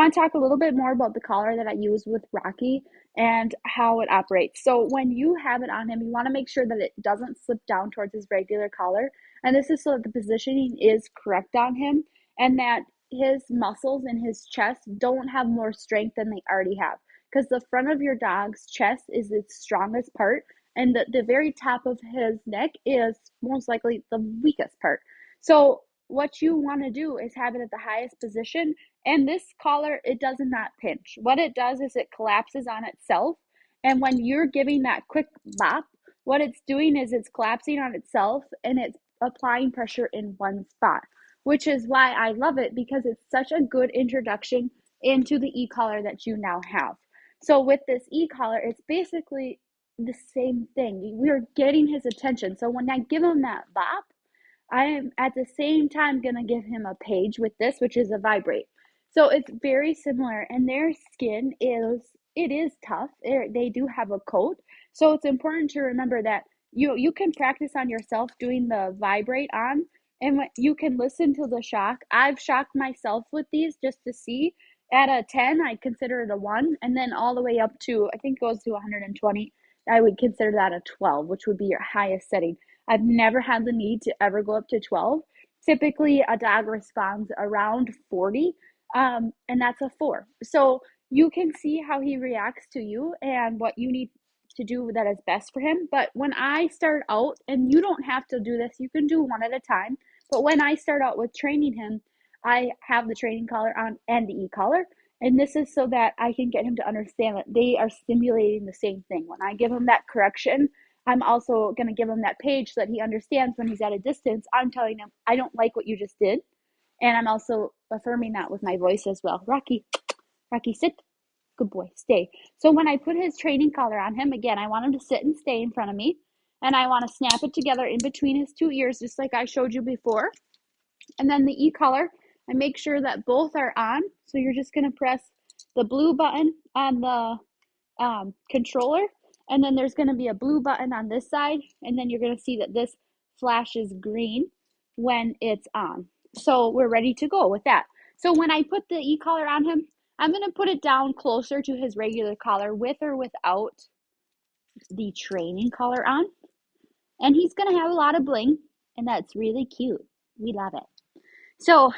want to talk a little bit more about the collar that I use with Rocky and how it operates. So when you have it on him, you want to make sure that it doesn't slip down towards his regular collar. And this is so that the positioning is correct on him and that his muscles in his chest don't have more strength than they already have. Because the front of your dog's chest is its strongest part, and the very top of his neck is most likely the weakest part. So what you want to do is have it at the highest position, and this collar, it does not pinch. What it does is it collapses on itself, and when you're giving that quick bop, what it's doing is it's collapsing on itself and it's applying pressure in one spot, which is why I love it, because it's such a good introduction into the e-collar that you now have. So with this e-collar, it's basically the same thing. We're getting his attention. So when I give him that bop, I am at the same time going to give him a page with this, which is a vibrate. So it's very similar, and their skin is tough. They do have a coat. So it's important to remember that you can practice on yourself doing the vibrate on, and you can listen to the shock. I've shocked myself with these just to see. At a 10, I consider it a 1, and then all the way up to, I think it goes to 120, I would consider that a 12, which would be your highest setting. I've never had the need to ever go up to 12. Typically, a dog responds around 40, and that's a 4. So you can see how he reacts to you and what you need to do that is best for him. But when I start out, and you don't have to do this, you can do one at a time. But when I start out with training him, I have the training collar on and the e-collar. And this is so that I can get him to understand that they are stimulating the same thing. When I give him that correction, I'm also going to give him that page so that he understands when he's at a distance. I'm telling him, I don't like what you just did. And I'm also affirming that with my voice as well. Rocky, Rocky, sit. Good boy, stay. So when I put his training collar on him, again, I want him to sit and stay in front of me. And I want to snap it together in between his two ears, just like I showed you before. And then the e-collar, I make sure that both are on. So you're just going to press the blue button on the controller, and then there's going to be a blue button on this side, and then you're going to see that this flashes green when it's on. So we're ready to go with that. So when I put the e-collar on him, I'm going to put it down closer to his regular collar with or without the training collar on. And he's going to have a lot of bling, and that's really cute. We love it. So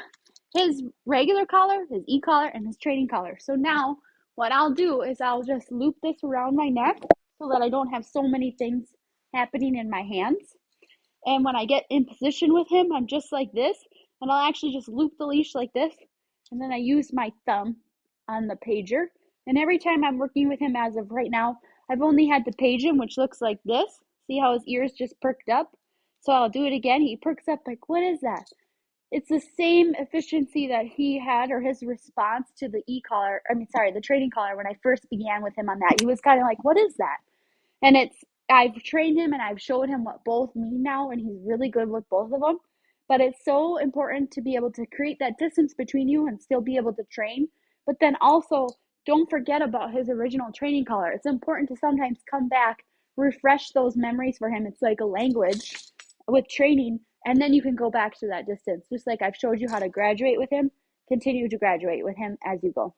his regular collar, his e-collar, and his training collar. So now what I'll do is I'll just loop this around my neck so that I don't have so many things happening in my hands. And when I get in position with him, I'm just like this, and I'll actually just loop the leash like this, and then I use my thumb on the pager. And every time I'm working with him, as of right now, I've only had to page him, which looks like this. See how his ears just perked up? So I'll do it again. He perks up like, what is that? It's the same efficiency that he had, or his response to the the training collar when I first began with him on that. He was kind of like, what is that? And I've trained him and I've showed him what both mean now, and he's really good with both of them. But it's so important to be able to create that distance between you and still be able to train. But then also, don't forget about his original training collar. It's important to sometimes come back, refresh those memories for him. It's like a language with training, and then you can go back to that distance. Just like I've showed you how to graduate with him, continue to graduate with him as you go.